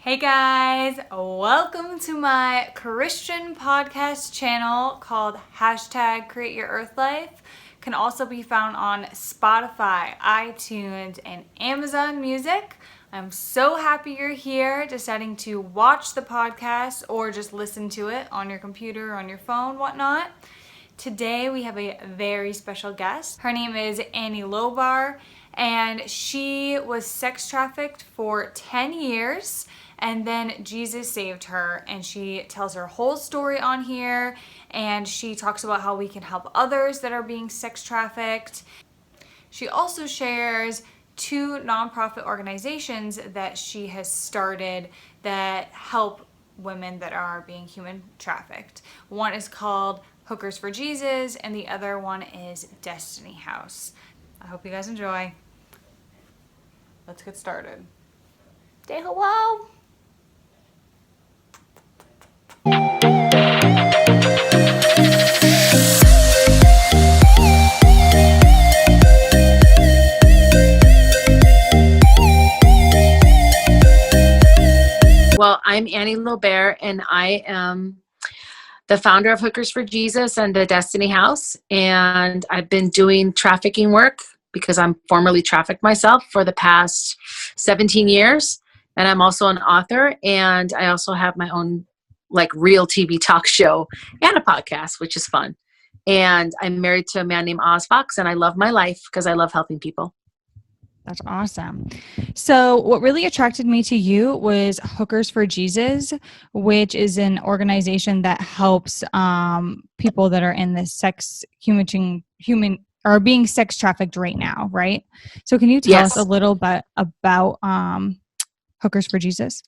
Hey guys, welcome to my Christian podcast channel called #CreateYourEarthLife. Can also be found on Spotify, iTunes, and Amazon Music. I'm so happy you're here deciding to watch the podcast or just listen to it on your computer, on your phone, whatnot. Today we have a very special guest. Her name is Annie Lobert, and she was sex trafficked for 10 years. And then Jesus saved her, and she tells her whole story on here, and she talks about how we can help others that are being sex trafficked. She also shares 2 nonprofit organizations that she has started that help women that are being human trafficked. One is called Hookers for Jesus, and the other one is Destiny House. I hope you guys enjoy. Let's get started. Say hello. Well, I'm Annie Lobert, and I am the founder of Hookers for Jesus and the Destiny House. And I've been doing trafficking work because I'm formerly trafficked myself for the past 17 years. And I'm also an author, and I also have my own real TV talk show and a podcast, which is fun. And I'm married to a man named Oz Fox, and I love my life because I love helping people. That's awesome. So what really attracted me to you was Hookers for Jesus, which is an organization that helps people that are in the human are being sex trafficked right now, right? So can you tell us a little bit about Hookers for Jesus?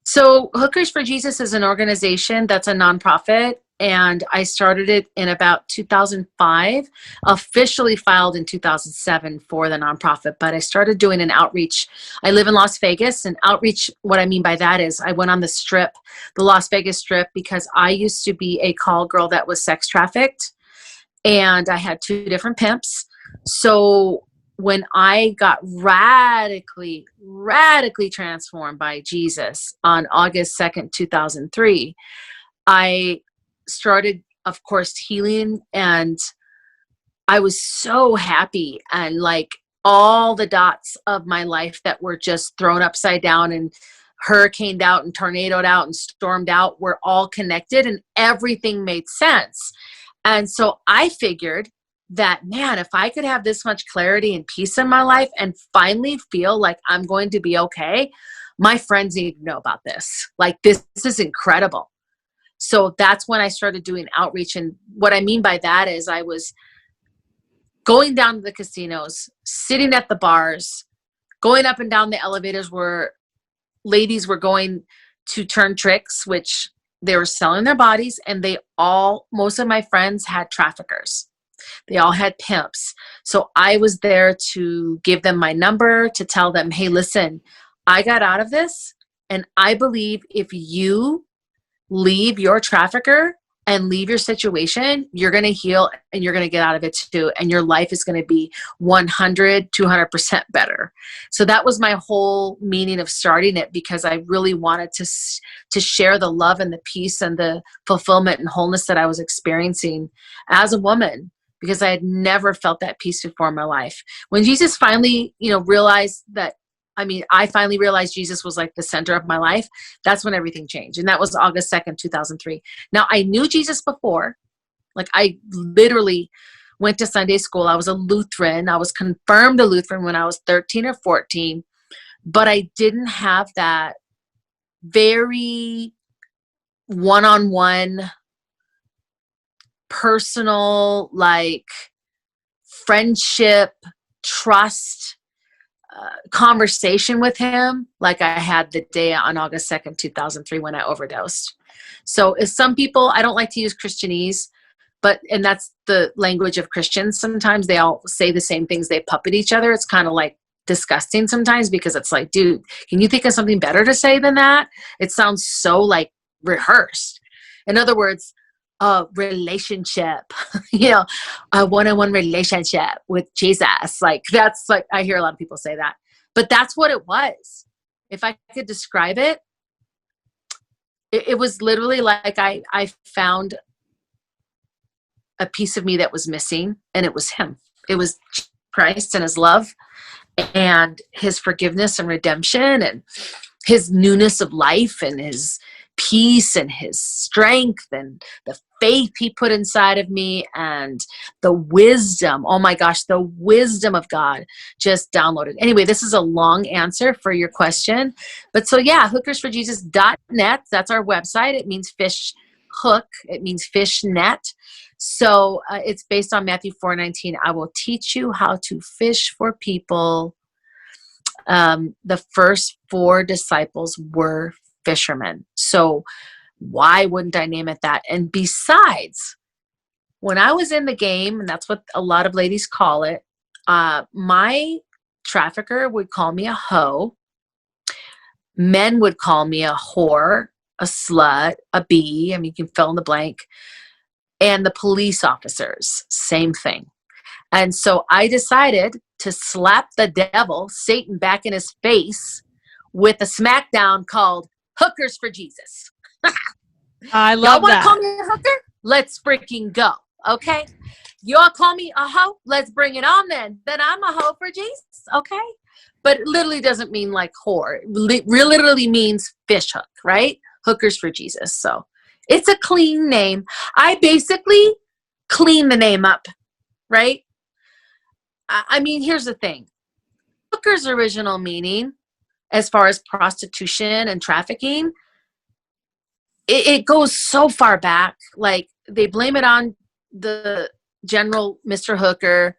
So Hookers for Jesus is an organization that's a nonprofit, and I started it in about 2005, officially filed in 2007 for the nonprofit, but I started doing an outreach. I live in Las Vegas, and outreach, what I mean by that is I went on the strip, the Las Vegas strip, because I used to be a call girl that was sex trafficked, and I had 2 different pimps. So when I got radically transformed by Jesus on August 2nd, 2003, I started, of course, healing, and I was so happy, and all the dots of my life that were just thrown upside down and hurricaned out and tornadoed out and stormed out were all connected, and everything made sense. And so I figured that, man, if I could have this much clarity and peace in my life and finally feel like I'm going to be okay, my friends need to know about this. This is incredible. So that's when I started doing outreach. And what I mean by that is I was going down to the casinos, sitting at the bars, going up and down the elevators where ladies were going to turn tricks, which they were selling their bodies, and most of my friends had traffickers. They all had pimps. So I was there to give them my number, to tell them, hey, listen, I got out of this, and I believe if you leave your trafficker and leave your situation, you're going to heal, and you're going to get out of it too. And your life is going to be 100, 200% better. So that was my whole meaning of starting it, because I really wanted to share the love and the peace and the fulfillment and wholeness that I was experiencing as a woman, because I had never felt that peace before in my life. When Jesus finally, realized that, I finally realized Jesus was the center of my life. That's when everything changed. And that was August 2nd, 2003. Now, I knew Jesus before. I literally went to Sunday school. I was a Lutheran. I was confirmed a Lutheran when I was 13 or 14. But I didn't have that very one-on-one, personal, friendship, trust, conversation with him like I had the day on August 2nd, 2003 when I overdosed. So some people, I don't like to use Christianese, and that's the language of Christians. Sometimes they all say the same things. They puppet each other. It's kind of disgusting sometimes, because it's dude, can you think of something better to say than that? It sounds so rehearsed. In other words, a relationship, a one-on-one relationship with Jesus. That's I hear a lot of people say that, but that's what it was. if I could describe it, it was literally like I found a piece of me that was missing, and it was him. It was Christ and his love and his forgiveness and redemption and his newness of life and his peace and his strength and the faith he put inside of me and the wisdom. Oh my gosh, the wisdom of God just downloaded. Anyway, this is a long answer for your question. But so yeah, hookersforjesus.net. That's our website. It means fish hook. It means fish net. So it's based on Matthew 4:19. I will teach you how to fish for people. The first 4 disciples were fishermen. So why wouldn't I name it that? And besides, when I was in the game, and that's what a lot of ladies call it, my trafficker would call me a hoe. Men would call me a whore, a slut, a bee. I mean, you can fill in the blank. And the police officers, same thing. And so I decided to slap the devil, Satan, back in his face with a smackdown called Hookers for Jesus. I love Y'all that. want to call me a hooker? Let's freaking go. Okay. Y'all call me a hoe? Let's bring it on then. Then I'm a hoe for Jesus. Okay. But it literally doesn't mean like whore. It literally means fish hook, right? Hookers for Jesus. So it's a clean name. I basically clean the name up, right? I mean, here's the thing. Hooker's original meaning, as far as prostitution and trafficking, it goes so far back. Like, they blame it on the general Mr. Hooker.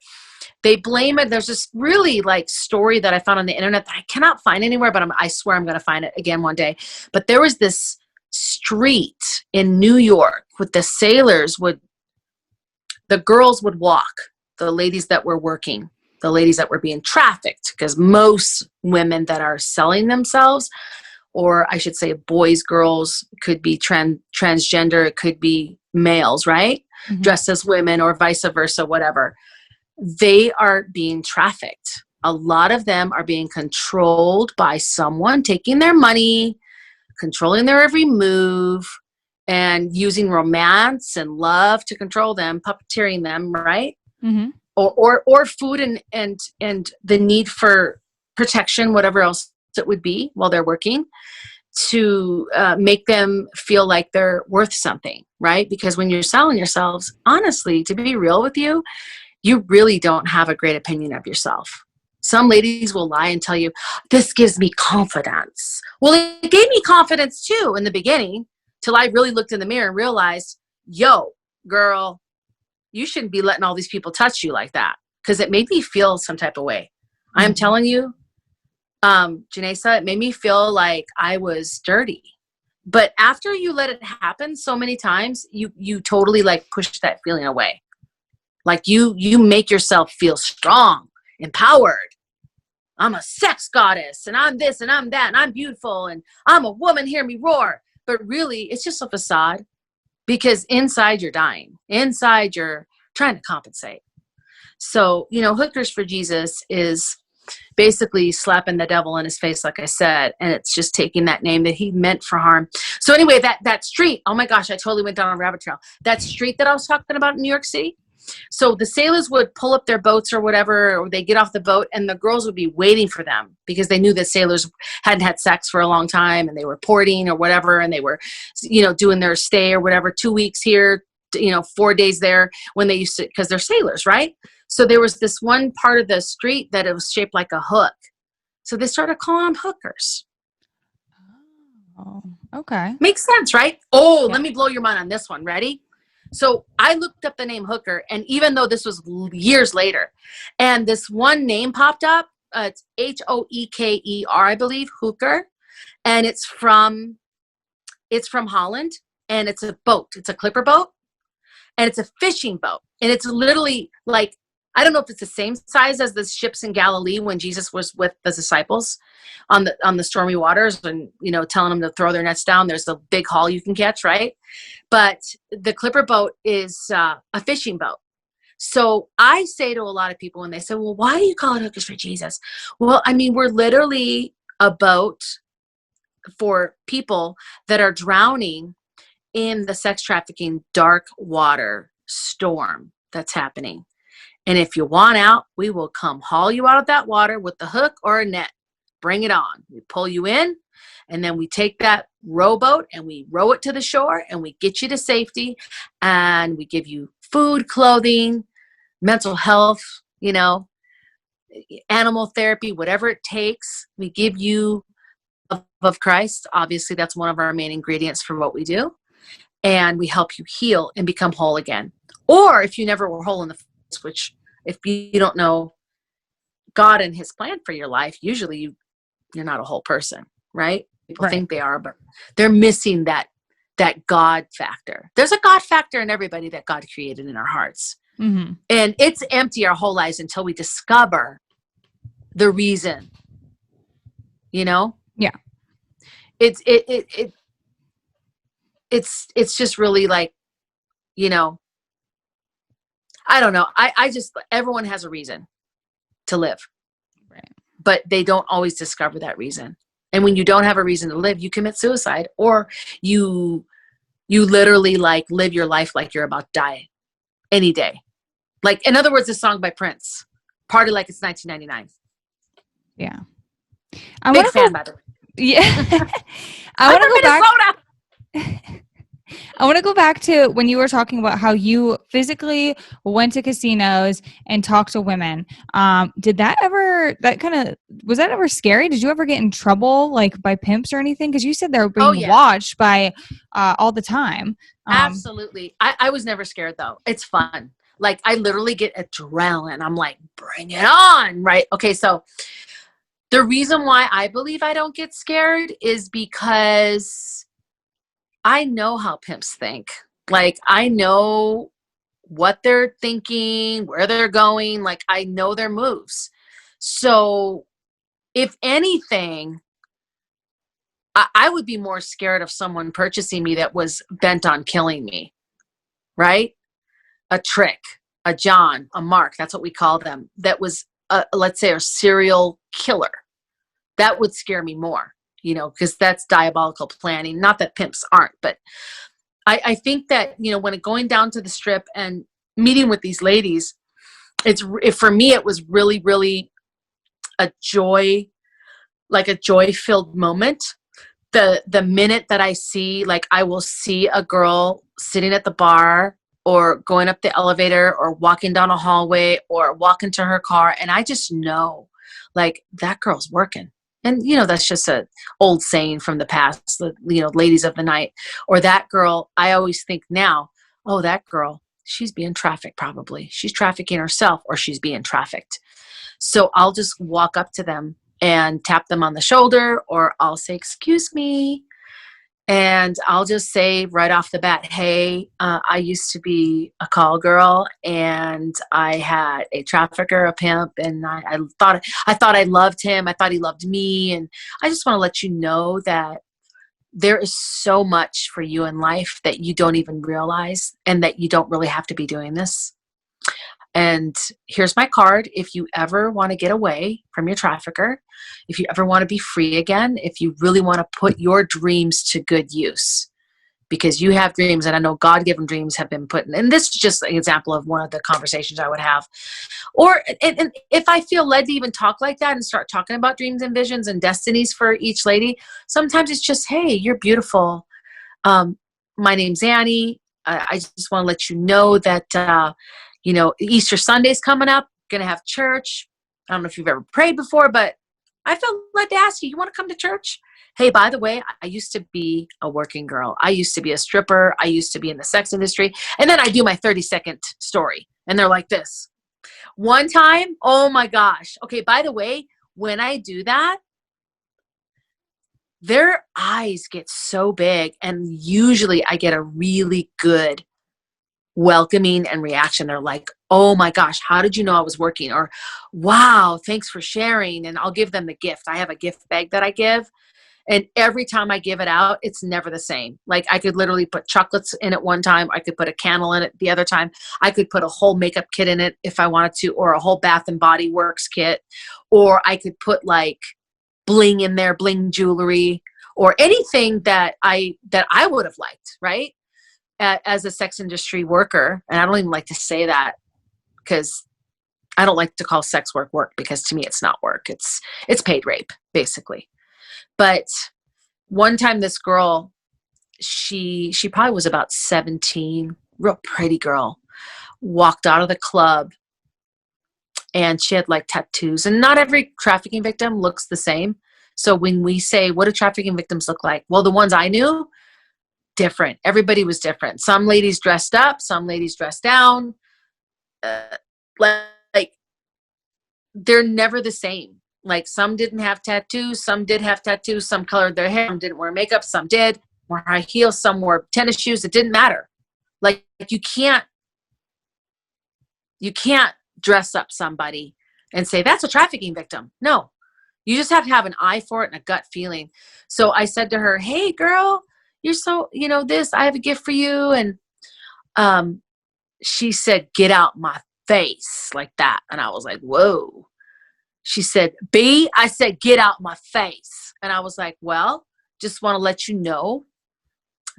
They blame it. There's this really like story that I found on the internet that I cannot find anywhere, but I swear I'm going to find it again one day. But there was this street in New York with the girls would walk, the ladies that were working, the ladies that were being trafficked, because most women that are selling themselves, or I should say boys, girls, could be transgender, it could be males, right? Mm-hmm. Dressed as women or vice versa, whatever. They are being trafficked. A lot of them are being controlled by someone taking their money, controlling their every move, and using romance and love to control them, puppeteering them, right? Mm-hmm. Or food and the need for protection, whatever else it would be while they're working, to make them feel like they're worth something, right? Because when you're selling yourselves, honestly, to be real with you, you really don't have a great opinion of yourself. Some ladies will lie and tell you, this gives me confidence. Well, it gave me confidence too in the beginning, till I really looked in the mirror and realized, yo, girl, you shouldn't be letting all these people touch you like that, because it made me feel some type of way. Mm-hmm. I'm telling you, Janessa, it made me feel like I was dirty. But after you let it happen so many times, you totally like push that feeling away. Like you make yourself feel strong, empowered. I'm a sex goddess, and I'm this, and I'm that, and I'm beautiful, and I'm a woman, hear me roar. But really, it's just a facade, because inside you're dying. Inside you're trying to compensate. So, Hookers for Jesus is basically slapping the devil in his face, like I said, and it's just taking that name that he meant for harm. So anyway, that street, oh my gosh, I totally went down a rabbit trail. That street that I was talking about in New York City. So the sailors would pull up their boats or whatever, or they get off the boat, and the girls would be waiting for them, because they knew that sailors hadn't had sex for a long time, and they were porting or whatever, and they were, doing their stay or whatever, 2 weeks here, 4 days there, when they used to, because they're sailors, right? So there was this one part of the street that it was shaped like a hook. So they started calling them hookers. Oh, okay. Makes sense, right? Oh, yeah. Let me blow your mind on this one. Ready? So I looked up the name Hooker, and even though this was years later, and this one name popped up, it's Hoeker, I believe, Hooker, and it's from Holland, and it's a boat. It's a clipper boat, and it's a fishing boat, and it's literally like, I don't know if it's the same size as the ships in Galilee when Jesus was with the disciples on the stormy waters, and telling them to throw their nets down. There's a big haul you can catch, right? But the clipper boat is a fishing boat. So I say to a lot of people when they say, well, why do you call it Hookers for Jesus? Well, I mean, we're literally a boat for people that are drowning in the sex trafficking dark water storm that's happening. And if you want out, we will come haul you out of that water with the hook or a net. Bring it on. We pull you in, and then we take that rowboat and we row it to the shore, and we get you to safety, and we give you food, clothing, mental health, you know, animal therapy, whatever it takes. We give you of Christ. Obviously, that's one of our main ingredients for what we do. And we help you heal and become whole again. Or if you never were whole in the first, which if you don't know God and his plan for your life, usually you're not a whole person, right? People think they are, but they're missing that God factor. There's a God factor in everybody that God created in our hearts. Mm-hmm. And it's empty our whole lives until we discover the reason, you know? Yeah. It's just really like, you know, I don't know. I just, everyone has a reason to live, right? But they don't always discover that reason. And when you don't have a reason to live, you commit suicide, or you literally like live your life like you're about to die any day. Like, in other words, a song by Prince, Party Like It's 1999. Yeah. Big fan, by the way. Yeah. I want to go back. I want to go back to when you were talking about how you physically went to casinos and talked to women. Was that ever scary? Did you ever get in trouble, like by pimps or anything? Because you said they were being watched by all the time. Absolutely. I was never scared though. It's fun. Like, I literally get adrenaline. I'm like, bring it on. Right. Okay. So the reason why I believe I don't get scared is because I know how pimps think. Like, I know what they're thinking, where they're going. Like, I know their moves. So if anything, I would be more scared of someone purchasing me that was bent on killing me. Right? A trick, a John, a Mark, that's what we call them. That was, let's say, a serial killer. That would scare me more, you know, because that's diabolical planning. Not that pimps aren't, but I think that, you know, when going down to the strip and meeting with these ladies, for me, it was really, really a joy, like a joy-filled moment. The minute that I see, like, I will see a girl sitting at the bar or going up the elevator or walking down a hallway or walking to her car, and I just know, like, that girl's working. And, you know, that's just a old saying from the past, you know, ladies of the night. Or that girl, I always think now, oh, that girl, she's being trafficked probably. She's trafficking herself, or she's being trafficked. So I'll just walk up to them and tap them on the shoulder, or I'll say, excuse me. And I'll just say right off the bat, hey, I used to be a call girl, and I had a trafficker, a pimp, and I thought I loved him. I thought he loved me. And I just want to let you know that there is so much for you in life that you don't even realize, and that you don't really have to be doing this. And here's my card. If you ever want to get away from your trafficker, if you ever want to be free again, if you really want to put your dreams to good use, because you have dreams, and I know God-given dreams have been put in. And this is just an example of one of the conversations I would have. Or, and if I feel led to even talk like that and start talking about dreams and visions and destinies for each lady, sometimes it's just, hey, you're beautiful. My name's Annie. I just want to let you know that, you know, Easter Sunday's coming up, going to have church. I don't know if you've ever prayed before, but I felt like to ask you, you want to come to church? Hey, by the way, I used to be a working girl. I used to be a stripper. I used to be in the sex industry. And then I do my 30-second story. And they're like this. One time, oh my gosh. Okay, by the way, when I do that, their eyes get so big. And usually I get a really good welcoming and reaction. They're like, oh my gosh, how did you know I was working? Or, wow, thanks for sharing. And I'll give them the gift. I have a gift bag that I give. And every time I give it out, it's never the same. Like, I could literally put chocolates in it one time. I could put a candle in it the other time. I could put a whole makeup kit in it if I wanted to, or a whole Bath and Body Works kit. Or I could put like bling in there, bling jewelry. or anything that I would have liked, right? As a sex industry worker. And I don't even like to say that because I don't like to call sex work because to me it's not work. It's paid rape, basically. But one time this girl, she probably was about 17, real pretty girl, walked out of the club and she had like tattoos, and not every trafficking victim looks the same. So when we say, what do trafficking victims look like? Well, the ones I knew, different. Everybody was different. Some ladies dressed up, some ladies dressed down. Like they're never the same. Like some didn't have tattoos, some did have tattoos, some colored their hair, some didn't wear makeup, some did, wore high heels, some wore tennis shoes. It didn't matter. Like you can't dress up somebody and say that's a trafficking victim. No, you just have to have an eye for it and a gut feeling. So I said to her, hey girl, you're so, this, I have a gift for you. And she said, get out my face, like that. And I was like, whoa. She said, B, I said, get out my face. And I was like, well, just want to let you know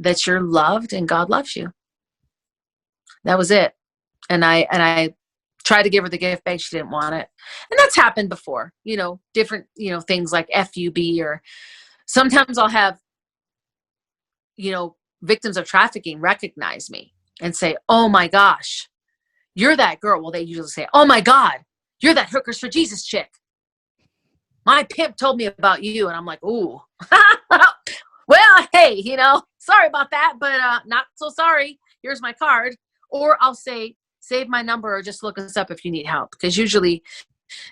that you're loved and God loves you. That was it. And I tried to give her the gift bag. She didn't want it. And that's happened before, different, things like FUB, or sometimes I'll have, victims of trafficking recognize me and say, oh my gosh, you're that girl. Well, they usually say, oh my God, you're that Hookers for Jesus chick. My pimp told me about you. And I'm like, ooh, well, hey, sorry about that, but not so sorry. Here's my card. Or I'll say, save my number or just look us up if you need help. Because usually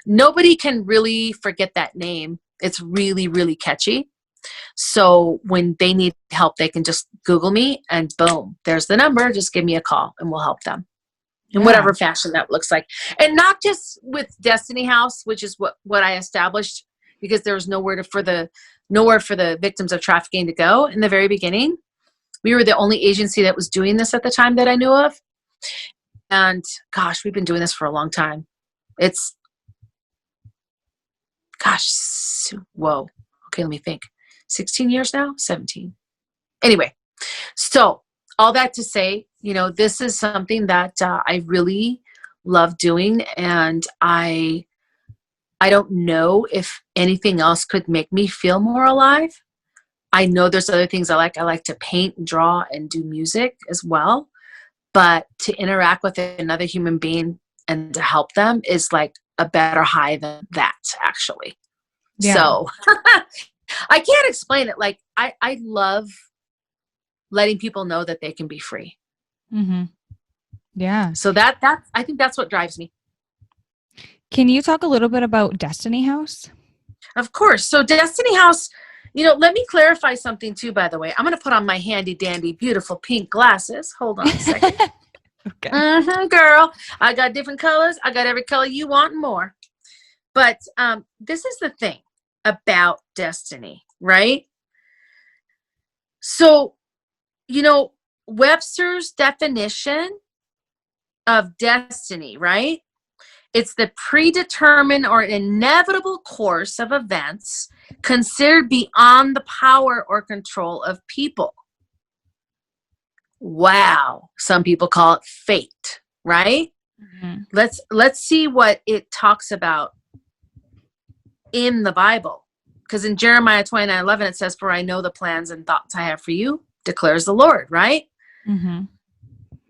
nobody can really forget that name. It's really, really catchy. So when they need help, they can just Google me and boom, there's the number. Just give me a call and we'll help them in whatever fashion that looks like. And not just with Destiny House, which is what I established, because there was nowhere for the victims of trafficking to go in the very beginning. We were the only agency that was doing this at the time that I knew of. And gosh, we've been doing this for a long time. Whoa. Okay, let me think. 16 years now? 17. Anyway, so all that to say, this is something that I really love doing. And I don't know if anything else could make me feel more alive. I know there's other things I like. I like to paint and draw and do music as well. But to interact with another human being and to help them is like a better high than that, actually. Yeah. So I can't explain it. Like I love letting people know that they can be free. Mm-hmm. Yeah. So that I think that's what drives me. Can you talk a little bit about Destiny House? Of course. So Destiny House, let me clarify something too, by the way. I'm going to put on my handy dandy, beautiful pink glasses. Hold on a second. Okay. Girl, I got different colors. I got every color you want and more. But this is the thing about Destiny, right? So, Webster's definition of destiny, right? It's the predetermined or inevitable course of events considered beyond the power or control of people. Wow. Some people call it fate, right? Mm-hmm. Let's see what it talks about in the Bible. Because in Jeremiah 29:11, it says, for I know the plans and thoughts I have for you, declares the Lord, right? Mm-hmm.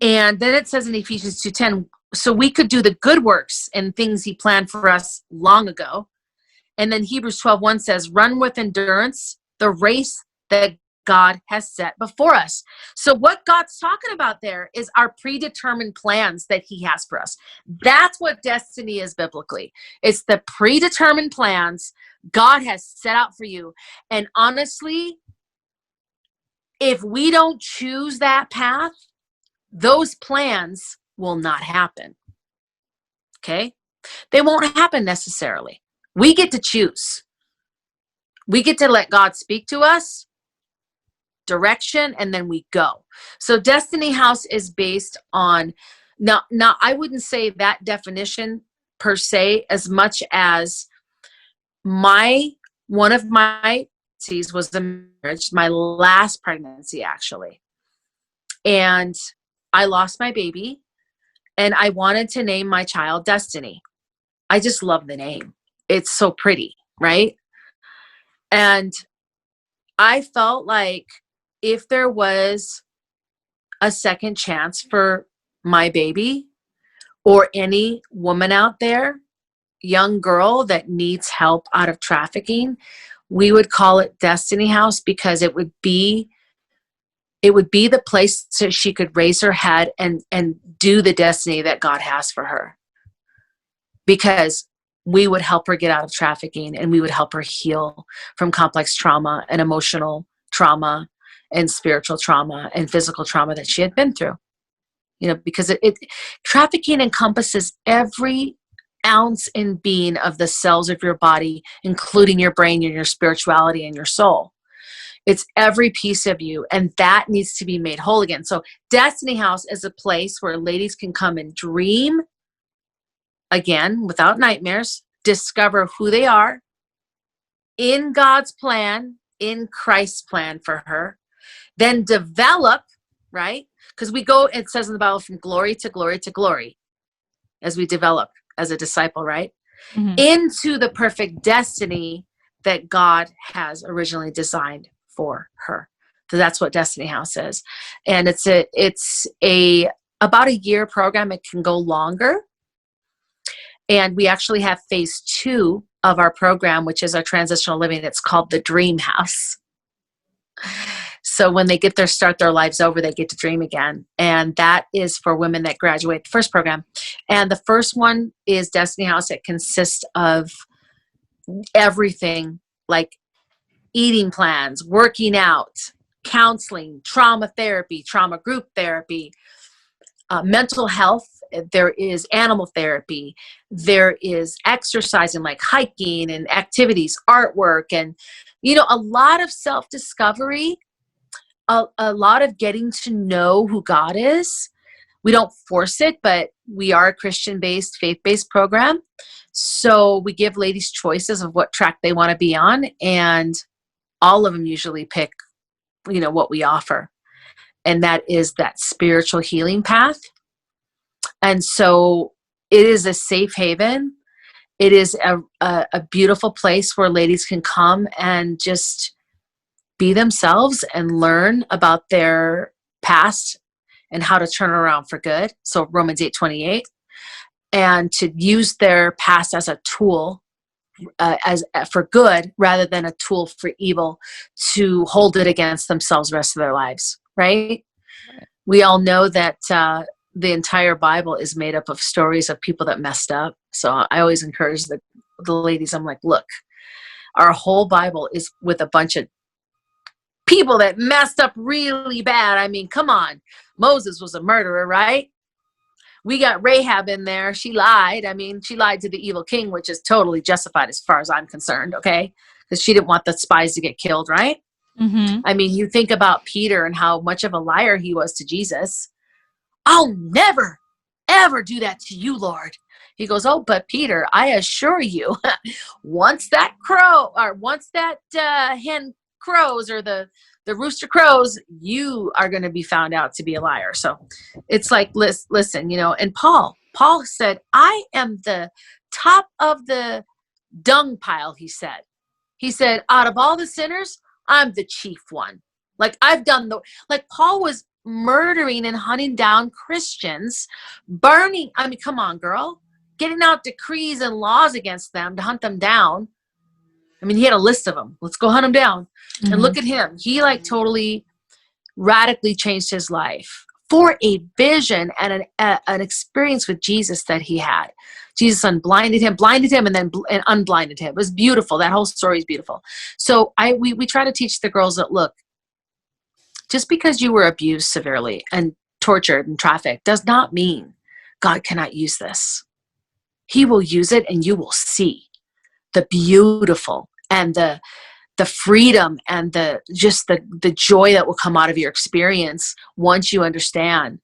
And then it says in Ephesians 2:10, so we could do the good works and things he planned for us long ago. And then Hebrews 12:1 says, run with endurance the race that God has set before us. So what God's talking about there is our predetermined plans that he has for us. That's what destiny is biblically. It's the predetermined plans God has set out for you. And honestly, if we don't choose that path, those plans will not happen. Okay? They won't happen necessarily. We get to choose. We get to let God speak to us, direction, and then we go. So Destiny House is based on, now I wouldn't say that definition per se as much as one of my pregnancies was a marriage, my last pregnancy actually. And I lost my baby and I wanted to name my child Destiny. I just love the name. It's so pretty, right? And I felt like if there was a second chance for my baby or any woman out there, young girl that needs help out of trafficking, we would call it Destiny House because it would be the place so she could raise her head and do the destiny that God has for her. Because we would help her get out of trafficking and we would help her heal from complex trauma and emotional trauma and spiritual trauma and physical trauma that she had been through. You know, because trafficking encompasses every ounce and being of the cells of your body, including your brain and your spirituality and your soul. It's every piece of you, and that needs to be made whole again. So Destiny House is a place where ladies can come and dream again without nightmares, discover who they are in God's plan, in Christ's plan for her, then develop, right? Because we go, it says in the Bible, from glory to glory to glory as we develop as a disciple, right? Mm-hmm. Into the perfect destiny that God has originally designed for her. So that's what Destiny House is. And it's about a year program. It can go longer. And we actually have phase 2 of our program, which is our transitional living. It's called the Dream House. So when they start their lives over, they get to dream again. And that is for women that graduate the first program. And the first one is Destiny House. It consists of everything like eating plans, working out, counseling, trauma therapy, trauma group therapy, mental health. There is animal therapy. There is exercising like hiking and activities, artwork, and, a lot of self-discovery, a lot of getting to know who God is. We don't force it, but we are a Christian-based, faith-based program. So we give ladies choices of what track they want to be on, and all of them usually pick, what we offer. And that is that spiritual healing path. And so it is a safe haven. It is a beautiful place where ladies can come and just be themselves and learn about their past and how to turn around for good. So Romans 8:28, and to use their past as a tool for good rather than a tool for evil, to hold it against themselves the rest of their lives, right? We all know that the entire Bible is made up of stories of people that messed up. So I always encourage the ladies, I'm like, look, our whole Bible is with a bunch of people that messed up really bad. I mean, come on. Moses was a murderer, right? We got Rahab in there. She lied. I mean, she lied to the evil king, which is totally justified as far as I'm concerned, okay? Because she didn't want the spies to get killed, right? Mm-hmm. I mean, you think about Peter and how much of a liar he was to Jesus. I'll never, ever do that to you, Lord. He goes, oh, but Peter, I assure you, once that hen crows, or the rooster crows, you are going to be found out to be a liar. So it's like, listen, and Paul said, I am the top of the dung pile, he said, out of all the sinners, I'm the chief one. Like Paul was murdering and hunting down Christians, burning. I mean, come on, girl, getting out decrees and laws against them to hunt them down. I mean, he had a list of them. Let's go hunt them down. Mm-hmm. And look at him. He totally radically changed his life for a vision and an experience with Jesus that he had. Jesus blinded him, and then unblinded him. It was beautiful. That whole story is beautiful. So we try to teach the girls that, look, just because you were abused severely and tortured and trafficked does not mean God cannot use this. He will use it, and you will see the beautiful and the freedom and the joy that will come out of your experience once you understand,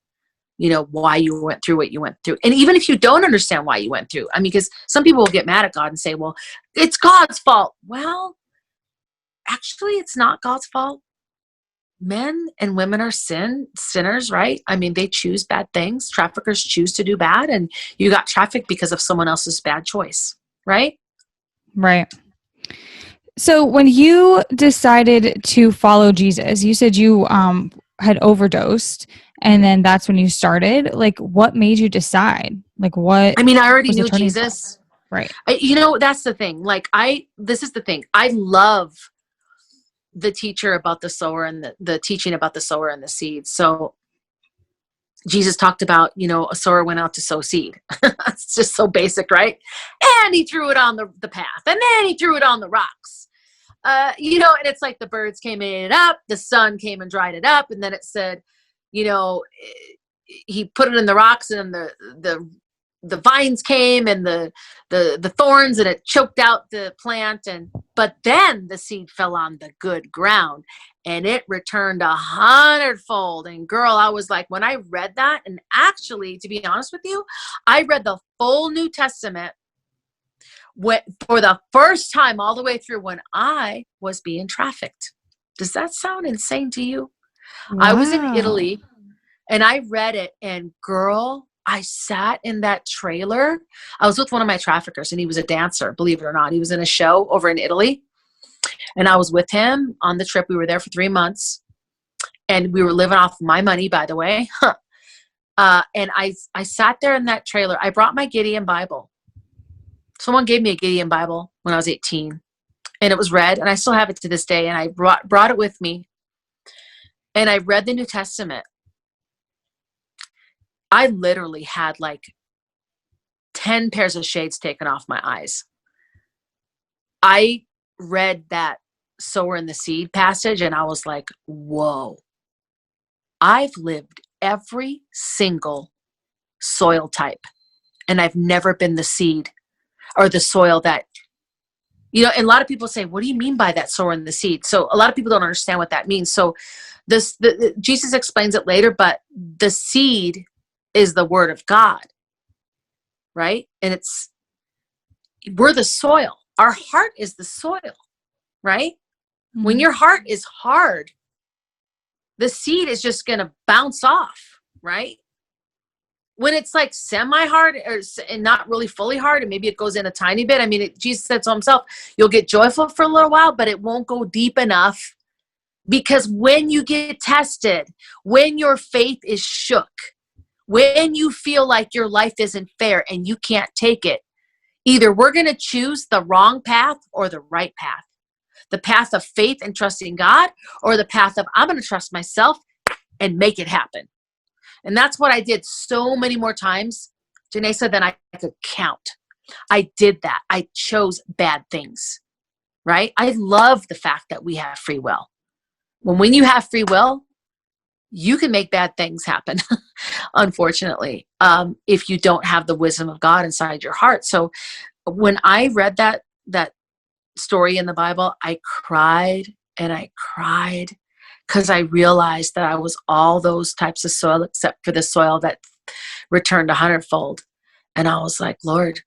why you went through what you went through. And even if you don't understand why you went through, I mean, because some people will get mad at God and say, well, it's God's fault. Well, actually, it's not God's fault. Men and women are sinners, right? I mean, they choose bad things. Traffickers choose to do bad, and you got trafficked because of someone else's bad choice, right? Right. So when you decided to follow Jesus, you said you had overdosed, and then that's when you started. Like, what made you decide? Like, what I mean, I already was the knew turning point? Jesus. Right. That's the thing. Like, this is the thing. I love the teacher about the sower and the teaching about the sower and the seed. So Jesus talked about, a sower went out to sow seed. It's just so basic, right? And he threw it on the path, and then he threw it on the rocks. And it's like the birds came and ate it up, the sun came and dried it up, and then it said, he put it in the rocks, and the vines came and the thorns, and it choked out the plant, but then the seed fell on the good ground and it returned 100-fold. And girl, I was like, when I read that, and actually, to be honest with you, I read the full New Testament for the first time all the way through when I was being trafficked. Does that sound insane to you? Wow. I was in Italy and I read it, and girl, I sat in that trailer. I was with one of my traffickers, and he was a dancer, believe it or not. He was in a show over in Italy, and I was with him on the trip. We were there for 3 months, and we were living off my money, by the way. And I sat there in that trailer. I brought my Gideon Bible. Someone gave me a Gideon Bible when I was 18, and it was red, and I still have it to this day, and I brought it with me, and I read the New Testament. I literally had like 10 pairs of shades taken off my eyes. I read that sower in the seed passage, and I was like, whoa, I've lived every single soil type, and I've never been the seed or the soil that, and a lot of people say, what do you mean by that sower in the seed? So a lot of people don't understand what that means. So Jesus explains it later, but the seed is the word of God, right? And we're the soil. Our heart is the soil, right? Mm-hmm. When your heart is hard, the seed is just going to bounce off, right? When it's like semi-hard and not really fully hard, and maybe it goes in a tiny bit. I mean, Jesus said to himself, you'll get joyful for a little while, but it won't go deep enough, because when you get tested, when your faith is shook, when you feel like your life isn't fair and you can't take it, either we're going to choose the wrong path or the right path. The path of faith and trusting God, or the path of I'm going to trust myself and make it happen. And that's what I did so many more times, Janessa, than I could count. I did that. I chose bad things, right? I love the fact that we have free will. When you have free will, you can make bad things happen, unfortunately, if you don't have the wisdom of God inside your heart. So when I read that story in the Bible, I cried and I cried, because I realized that I was all those types of soil except for the soil that returned 100-fold. And I was like, Lord,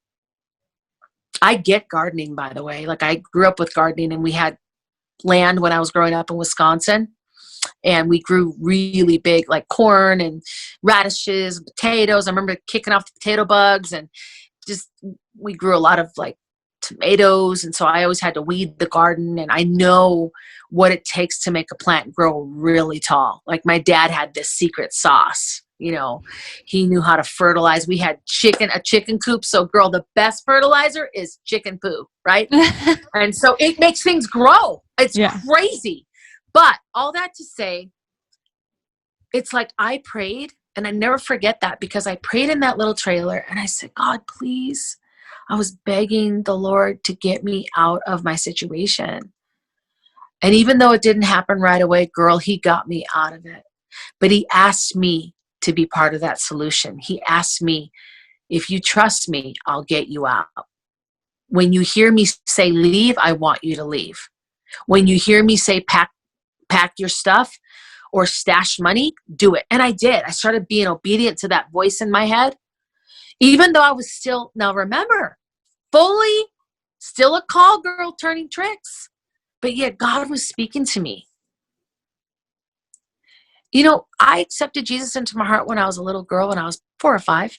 I get gardening, by the way. Like, I grew up with gardening, and we had land when I was growing up in Wisconsin. And we grew really big, like corn and radishes, potatoes. I remember kicking off the potato bugs, and we grew a lot of like tomatoes. And so I always had to weed the garden, and I know what it takes to make a plant grow really tall. Like, my dad had this secret sauce, he knew how to fertilize. We had a chicken coop. So girl, the best fertilizer is chicken poo, right? And so it makes things grow. It's crazy. But all that to say, it's like I prayed, and I never forget that, because I prayed in that little trailer, and I said, God, please. I was begging the Lord to get me out of my situation. And even though it didn't happen right away, girl, he got me out of it. But he asked me to be part of that solution. He asked me, if you trust me, I'll get you out. When you hear me say leave, I want you to leave. When you hear me say pack your stuff or stash money, do it. And I did. I started being obedient to that voice in my head, even though I was now remember, fully still a call girl turning tricks, but yet God was speaking to me. You know, I accepted Jesus into my heart when I was a little girl, when I was 4 or 5.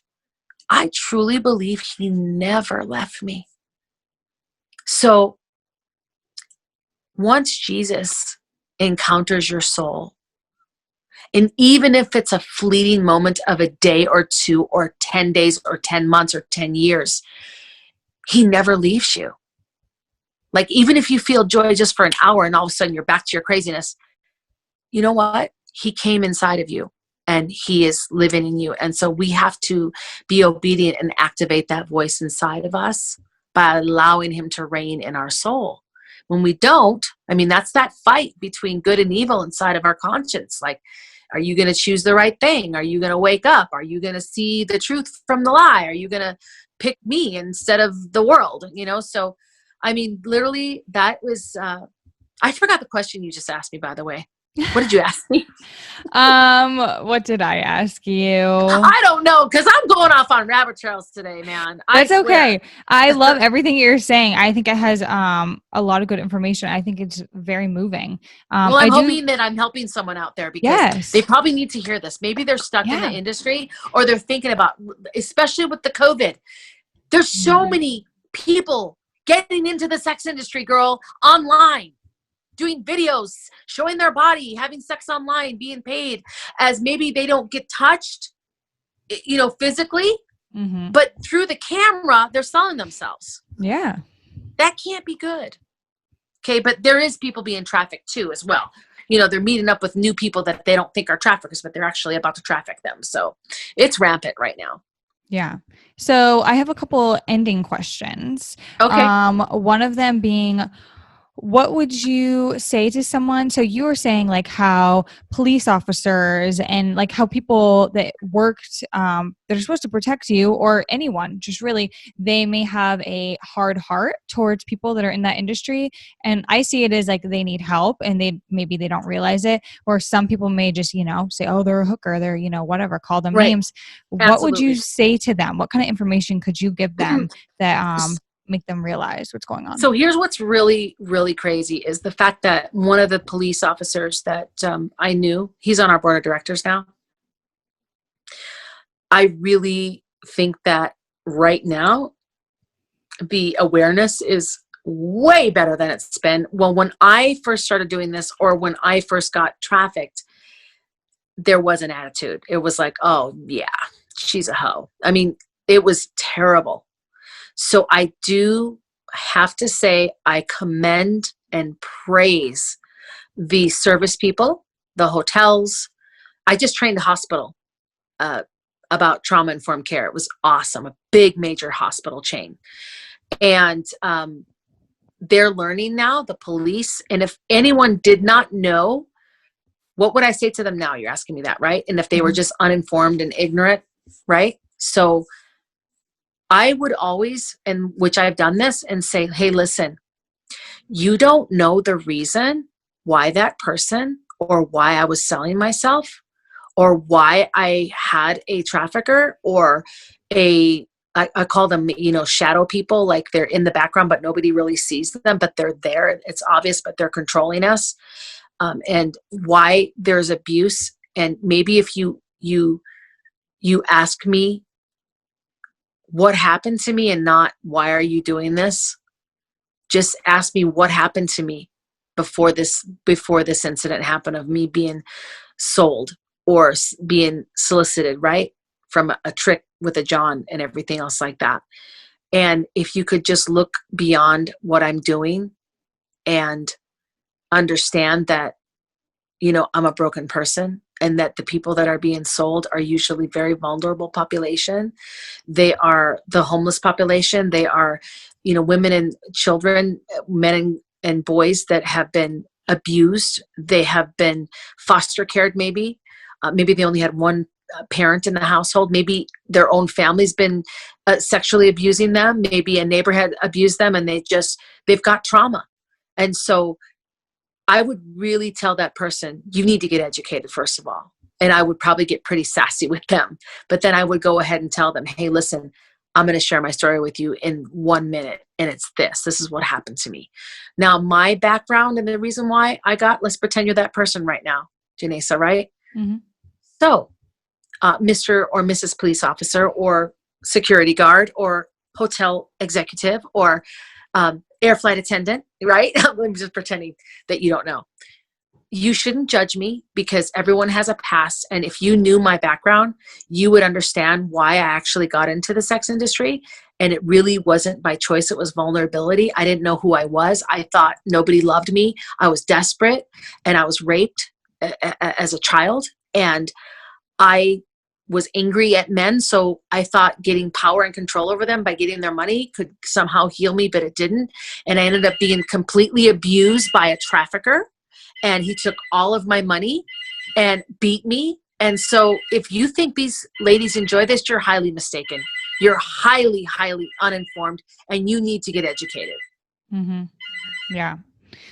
I truly believe he never left me. So once Jesus encounters your soul, and even if it's a fleeting moment of a day or 2 or 10 days or 10 months or 10 years, he never leaves you. Like, even if you feel joy just for an hour and all of a sudden you're back to your craziness, you know what? He came inside of you and he is living in you. And so we have to be obedient and activate that voice inside of us by allowing him to reign in our soul. When we don't, I mean, that's that fight between good and evil inside of our conscience. Like, are you going to choose the right thing? Are you going to wake up? Are you going to see the truth from the lie? Are you going to pick me instead of the world? You know, so, I mean, literally that was, I forgot the question you just asked me, by the way. What did you ask me? What did I ask you? I don't know, because I'm going off on rabbit trails today, man. That's okay. I love everything you're saying. I think it has a lot of good information. I think it's very moving. Well, I'm hoping that I'm helping someone out there, because they probably need to hear this. Maybe they're stuck in the industry, or they're thinking about, especially with the COVID, there's so many people getting into the sex industry, girl, online, doing videos, showing their body, having sex online, being paid, as maybe they don't get touched, you know, physically, but through the camera, they're selling themselves. Yeah. That can't be good. Okay. But there is people being trafficked too, as well. You know, they're meeting up with new people that they don't think are traffickers, but they're actually about to traffic them. So it's rampant right now. Yeah. So I have a couple ending questions. Okay. One of them being, what would you say to someone? So you were saying like how police officers and like how people that worked, that are supposed to protect you, or anyone, just really, they may have a hard heart towards people that are in that industry. And I see it as like they need help and maybe they don't realize it. Or some people may just, you know, say, oh, they're a hooker, they're, you know, whatever, call them names. Absolutely. What would you say to them? What kind of information could you give them that, make them realize what's going on? So here's what's really, really crazy is the fact that one of the police officers that I knew, he's on our board of directors now. I really think that right now, the awareness is way better than it's been. Well, when I first started doing this, or when I first got trafficked, there was an attitude. It was like, oh yeah, she's a hoe. I mean, it was terrible. So I do have to say, I commend and praise the service people, the hotels. I just trained a hospital about trauma-informed care. It was awesome. A big major hospital chain. And they're learning now, the police. And if anyone did not know, what would I say to them now? You're asking me that, right? And if they were just uninformed and ignorant, right? So I would always, and which I've done this, and say, hey, listen, you don't know the reason why that person, or why I was selling myself, or why I had a trafficker, or I call them, you know, shadow people, like they're in the background, but nobody really sees them, but they're there. It's obvious, but they're controlling us. And why there's abuse. And maybe if you ask me what happened to me, and not why are you doing this, just ask me what happened to me before this incident happened, of me being sold or being solicited, right, from a trick with a John and everything else like that. And if you could just look beyond what I'm doing and understand that, you know, I'm a broken person, and that the people that are being sold are usually very vulnerable population. They are the homeless population. They are, you know, women and children, men and boys that have been abused. They have been foster cared, maybe. Maybe they only had one parent in the household. Maybe their own family's been sexually abusing them. Maybe a neighbor had abused them, and they've got trauma. And so I would really tell that person, you need to get educated, first of all. And I would probably get pretty sassy with them. But then I would go ahead and tell them, hey, listen, I'm going to share my story with you in 1 minute. and it's this. This is what happened to me. Now, my background and the reason why let's pretend you're that person right now, Janessa, right? Mm-hmm. So, Mr. or Mrs. Police Officer or security guard or hotel executive or air flight attendant, right? I'm just pretending that you don't know. You shouldn't judge me because everyone has a past. And if you knew my background, you would understand why I actually got into the sex industry. And it really wasn't by choice. It was vulnerability. I didn't know who I was. I thought nobody loved me. I was desperate and I was raped as a child. And I was angry at men. So I thought getting power and control over them by getting their money could somehow heal me, but it didn't. And I ended up being completely abused by a trafficker. And he took all of my money and beat me. And so if you think these ladies enjoy this, you're highly mistaken. You're highly, highly uninformed, and you need to get educated. Mm-hmm. Yeah.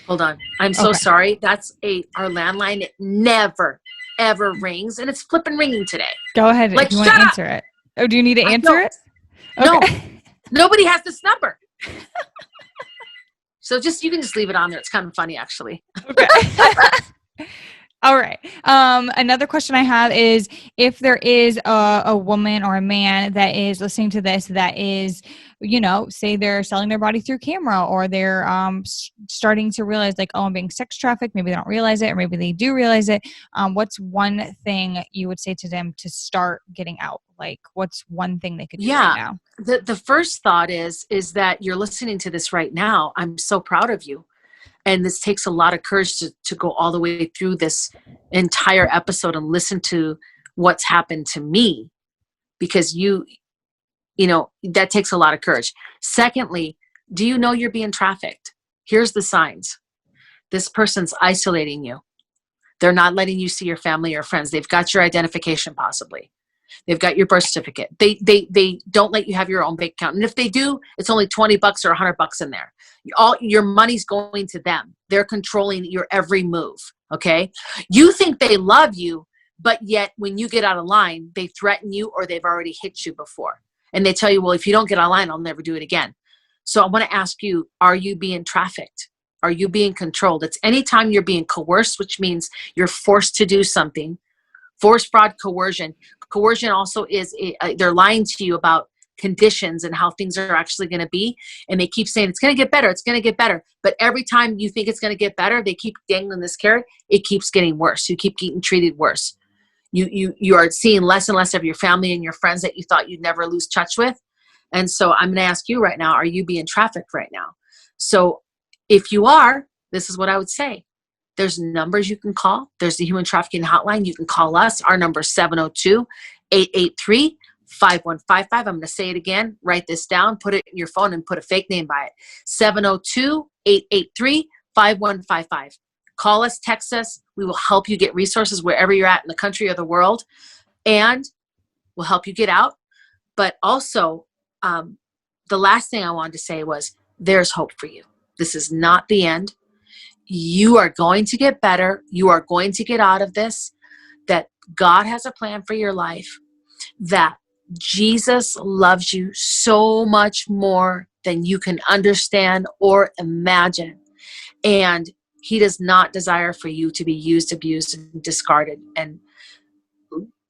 Hold on. I'm so sorry. That's our landline. It never, ever rings, and it's flipping ringing today. Go ahead if you want to answer it. Oh, do you need to answer it? Okay. No. Nobody has this number. So you can just leave it on there. It's kind of funny, actually. Okay. All right. Another question I have is if there is a woman or a man that is listening to this that is, say they're selling their body through camera or they're starting to realize like, oh, I'm being sex trafficked. Maybe they don't realize it or maybe they do realize it. What's one thing you would say to them to start getting out? Like what's one thing they could do right now? The first thought is that you're listening to this right now. I'm so proud of you. And this takes a lot of courage to go all the way through this entire episode and listen to what's happened to me, because that takes a lot of courage. Secondly, do you know you're being trafficked? Here's the signs. This person's isolating you. They're not letting you see your family or friends. They've got your identification possibly. They've got your birth certificate. They don't let you have your own bank account. And if they do, it's only $20 or $100 in there. All your money's going to them. They're controlling your every move. Okay. You think they love you, but yet when you get out of line, they threaten you or they've already hit you before. And they tell you, well, if you don't get out of line, I'll never do it again. So I want to ask you, are you being trafficked? Are you being controlled? It's anytime you're being coerced, which means you're forced to do something. Force, fraud, coercion. Coercion also is they're lying to you about conditions and how things are actually going to be. And they keep saying, it's going to get better. It's going to get better. But every time you think it's going to get better, they keep dangling this carrot. It keeps getting worse. You keep getting treated worse. You are seeing less and less of your family and your friends that you thought you'd never lose touch with. And so I'm going to ask you right now, are you being trafficked right now? So if you are, this is what I would say. There's numbers you can call. There's the human trafficking hotline. You can call us. Our number is 702-883-5155. I'm going to say it again. Write this down. Put it in your phone and put a fake name by it. 702-883-5155. Call us, text us. We will help you get resources wherever you're at in the country or the world. And we'll help you get out. But also, the last thing I wanted to say was there's hope for you. This is not the end. You are going to get better. You are going to get out of this, that God has a plan for your life, that Jesus loves you so much more than you can understand or imagine. And he does not desire for you to be used, abused, and discarded and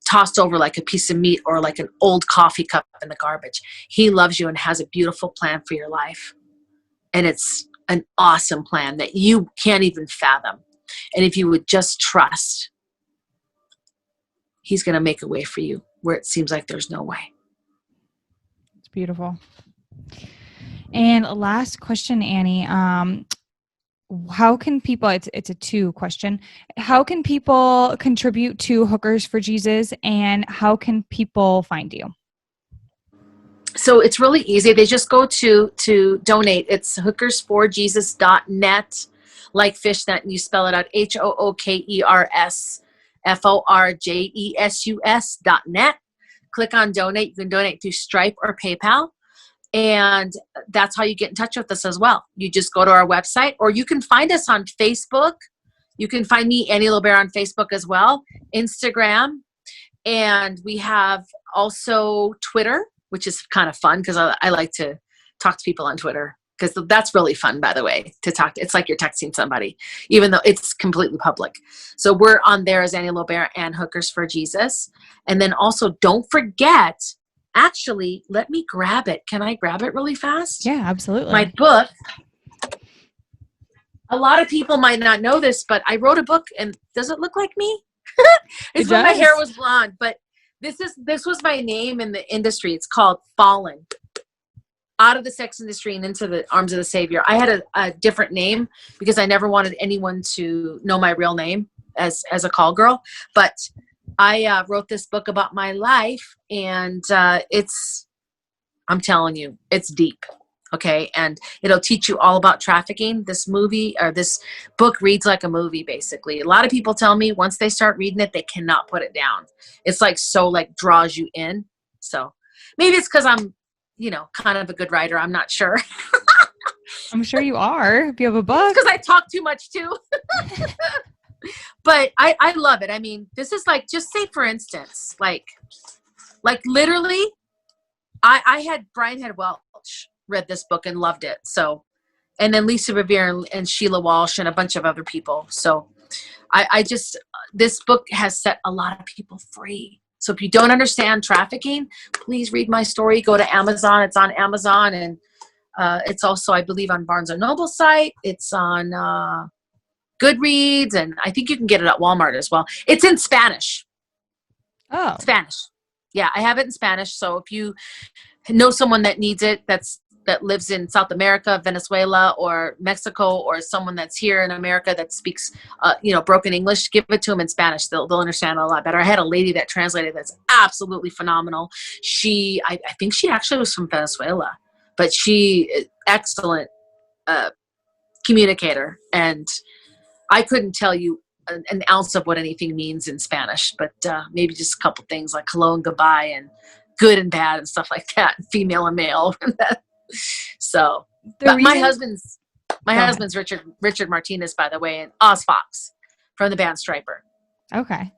tossed over like a piece of meat or like an old coffee cup in the garbage. He loves you and has a beautiful plan for your life. And it's an awesome plan that you can't even fathom. And if you would just trust, he's going to make a way for you where it seems like there's no way. It's beautiful. And last question, Annie, how can people, it's a 2 question. How can people contribute to Hookers for Jesus and how can people find you? So it's really easy. They just go to donate. It's hookersforjesus.net, like fishnet, and you spell it out, HOOKERSFORJESUS.net. Click on donate. You can donate through Stripe or PayPal. And that's how you get in touch with us as well. You just go to our website, or you can find us on Facebook. You can find me, Annie Lobert, on Facebook as well, Instagram. And we have also Twitter, which is kind of fun because I like to talk to people on Twitter. because that's really fun, by the way, to talk to. It's like you're texting somebody, even though it's completely public. So we're on there as Annie Lobert and Hookers for Jesus. And then also don't forget, actually, let me grab it. Can I grab it really fast? Yeah, absolutely. My book. A lot of people might not know this, but I wrote a book, and does it look like me? It's when my hair was blonde, but this was my name in the industry. It's called Fallen. Out of the sex industry and into the arms of the Savior. I had a different name because I never wanted anyone to know my real name as a call girl. But I wrote this book about my life, and I'm telling you, it's deep. Okay. And it'll teach you all about trafficking. This book reads like a movie, basically. A lot of people tell me once they start reading it, they cannot put it down. It's draws you in. So maybe it's because I'm, kind of a good writer. I'm not sure. I'm sure you are if you have a book. Because I talk too much too. But I love it. I mean, this is just say for instance, literally, I had Brian Head Welch read this book and loved it. So, and then Lisa Revere and Sheila Walsh and a bunch of other people. So this book has set a lot of people free. So if you don't understand trafficking, please read my story. Go to Amazon. It's on Amazon. And it's also, I believe, on Barnes & Noble site. It's on Goodreads. And I think you can get it at Walmart as well. It's in Spanish. Oh. Spanish. Yeah, I have it in Spanish. So if you know someone that needs it, that lives in South America, Venezuela, or Mexico, or someone that's here in America that speaks, broken English, give it to them in Spanish. They'll understand it a lot better. I had a lady that translated that's absolutely phenomenal. I think she actually was from Venezuela, but she is excellent communicator. And I couldn't tell you an ounce of what anything means in Spanish, but maybe just a couple things like hello and goodbye and good and bad and stuff like that, female and male. So, but my husband's Richard Martinez, by the way, and Oz Fox from the band Striper. Okay.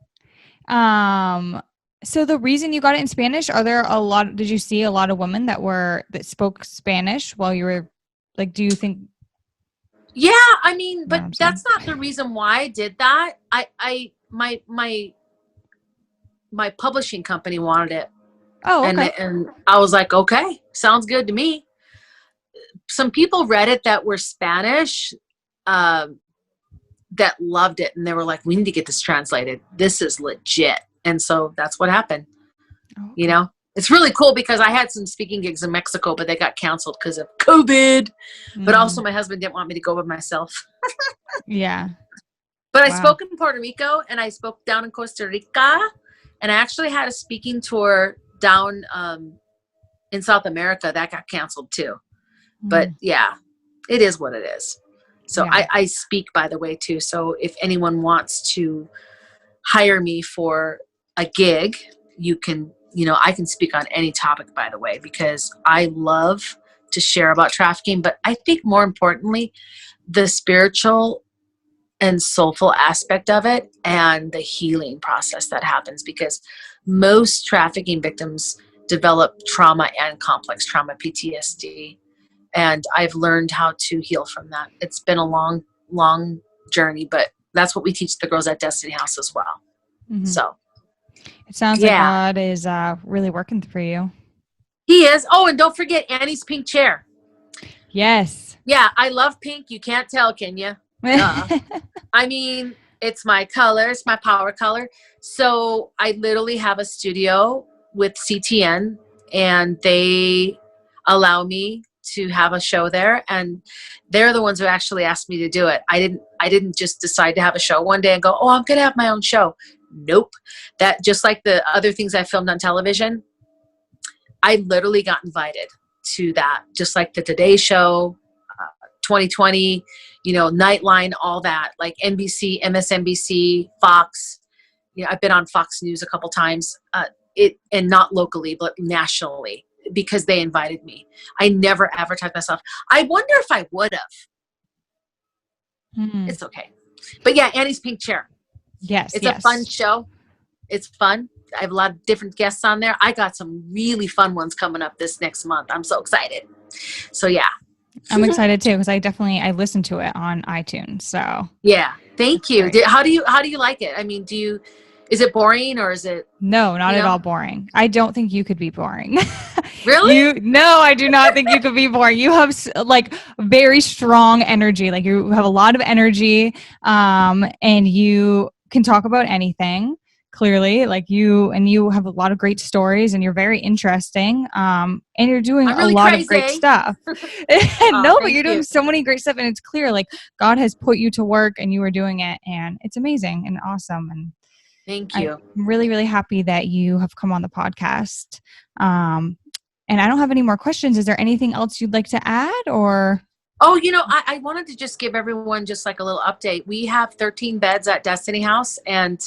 So the reason you got it in Spanish, did you see a lot of women that spoke Spanish while you were do you think? Yeah, I mean, but that's not the reason why I did that. My publishing company wanted it. Oh, okay. And I was like, okay, sounds good to me. Some people read it that were Spanish, that loved it. And they were like, we need to get this translated. This is legit. And so that's what happened. Okay. It's really cool because I had some speaking gigs in Mexico, but they got canceled because of COVID. But also my husband didn't want me to go by myself. Yeah. But I spoke in Puerto Rico and I spoke down in Costa Rica. And I actually had a speaking tour down in South America that got canceled too. But yeah, it is what it is. So yeah. I speak, by the way, too. So if anyone wants to hire me for a gig, you can, I can speak on any topic, by the way, because I love to share about trafficking. But I think more importantly, the spiritual and soulful aspect of it and the healing process that happens, because most trafficking victims develop trauma and complex trauma, PTSD. And I've learned how to heal from that. It's been a long, long journey, but that's what we teach the girls at Destiny House as well. Mm-hmm. So it sounds like God is really working for you. He is. Oh, and don't forget Annie's pink chair. Yes. Yeah, I love pink. You can't tell, can you? I mean, it's my color. It's my power color. So I literally have a studio with CTN, and they allow me to have a show there, and they're the ones who actually asked me to do it. I didn't just decide to have a show one day and go, oh, I'm going to have my own show. Nope. That just like the other things I filmed on television, I literally got invited to that, just like the Today Show, 2020, Nightline, all that, like NBC, MSNBC, Fox. I've been on Fox News a couple times, and not locally, but nationally, because they invited me. I never advertised myself. I wonder if I would have. It's okay. But yeah, Annie's Pink Chair. Yes. It's a fun show. It's fun. I have a lot of different guests on there. I got some really fun ones coming up this next month. I'm so excited. So yeah. I'm excited too because I listened to it on iTunes. So Yeah. Thank it's you. great. How do you like it? I mean, is it boring or is it, No, not you at know, all boring. I don't think you could be boring. really? No, I do not think you could be boring. You have like very strong energy. Like you have a lot of energy, and you can talk about anything. Clearly, like you have a lot of great stories, and you're very interesting. And you're doing I'm a really lot of great crazy. stuff. Oh, No, but thank you're doing you. so many great stuff, and it's clear like God has put you to work, and you are doing it, and it's amazing and awesome. And Thank I'm you. really, really happy that you have come on the podcast. Um, and I don't have any more questions. Is there anything else you'd like to add or? Oh, I wanted to just give everyone just like a little update. We have 13 beds at Destiny House, and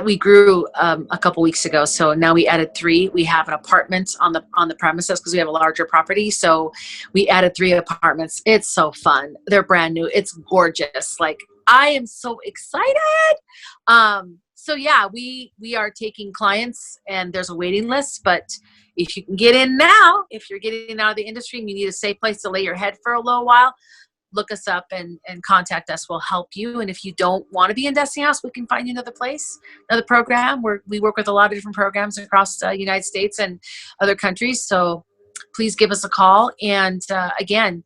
we grew a couple weeks ago. So now we added 3. We have an apartment on the premises because we have a larger property. So we added 3 apartments. It's so fun. They're brand new. It's gorgeous. Like, I am so excited. So yeah, we are taking clients, and there's a waiting list, but if you can get in now, if you're getting out of the industry and you need a safe place to lay your head for a little while, look us up and contact us. We'll help you. And if you don't want to be in Destiny House, we can find you another place, another program. We work with a lot of different programs across the United States and other countries. So please give us a call. And again,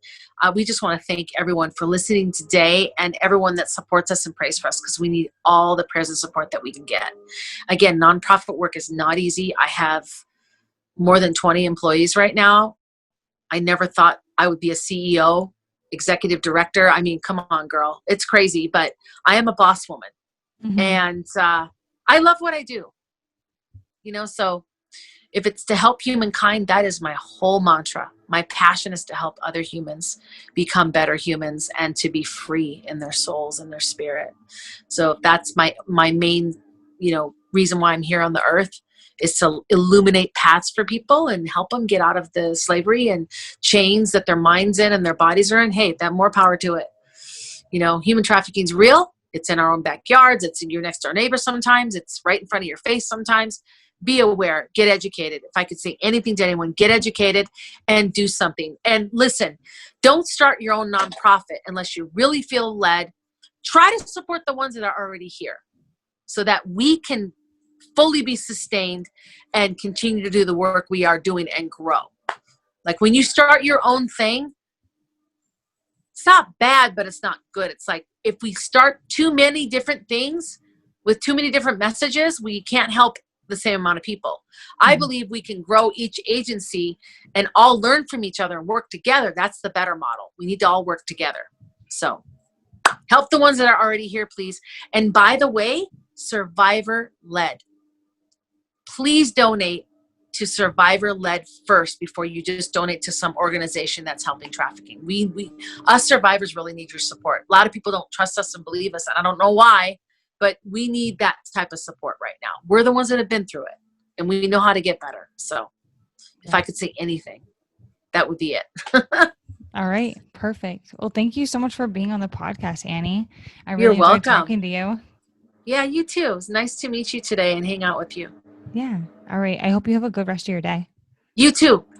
we just want to thank everyone for listening today, and everyone that supports us and prays for us, because we need all the prayers and support that we can get. Again, nonprofit work is not easy. I have more than 20 employees right now. I never thought I would be a CEO, executive director. I mean, come on, girl. It's crazy, but I am a boss woman. Mm-hmm. And I love what I do. So if it's to help humankind, that is my whole mantra. My passion is to help other humans become better humans and to be free in their souls and their spirit. So that's my main, reason why I'm here on the earth, is to illuminate paths for people and help them get out of the slavery and chains that their minds in and their bodies are in. Hey, that more power to it. Human trafficking is real. It's in our own backyards. It's in your next door neighbor sometimes. It's right in front of your face sometimes. Be aware, get educated. If I could say anything to anyone, get educated and do something. And listen, don't start your own nonprofit unless you really feel led. Try to support the ones that are already here so that we can fully be sustained and continue to do the work we are doing and grow. Like, when you start your own thing, it's not bad, but it's not good. It's like, if we start too many different things with too many different messages, we can't help the same amount of people. I believe we can grow each agency and all learn from each other and work together. That's the better model. We need to all work together. So help the ones that are already here, please. And by the way, survivor led. Please donate to survivor led first before you just donate to some organization that's helping trafficking. Us survivors really need your support. A lot of people don't trust us and believe us, and I don't know why, but we need that type of support right now. We're the ones that have been through it, and we know how to get better. So if I could say anything, that would be it. All right. Perfect. Well, thank you so much for being on the podcast, Annie. I You're really enjoyed welcome. talking to you. Yeah, you too. It was nice to meet you today and hang out with you. Yeah. All right. I hope you have a good rest of your day. You too.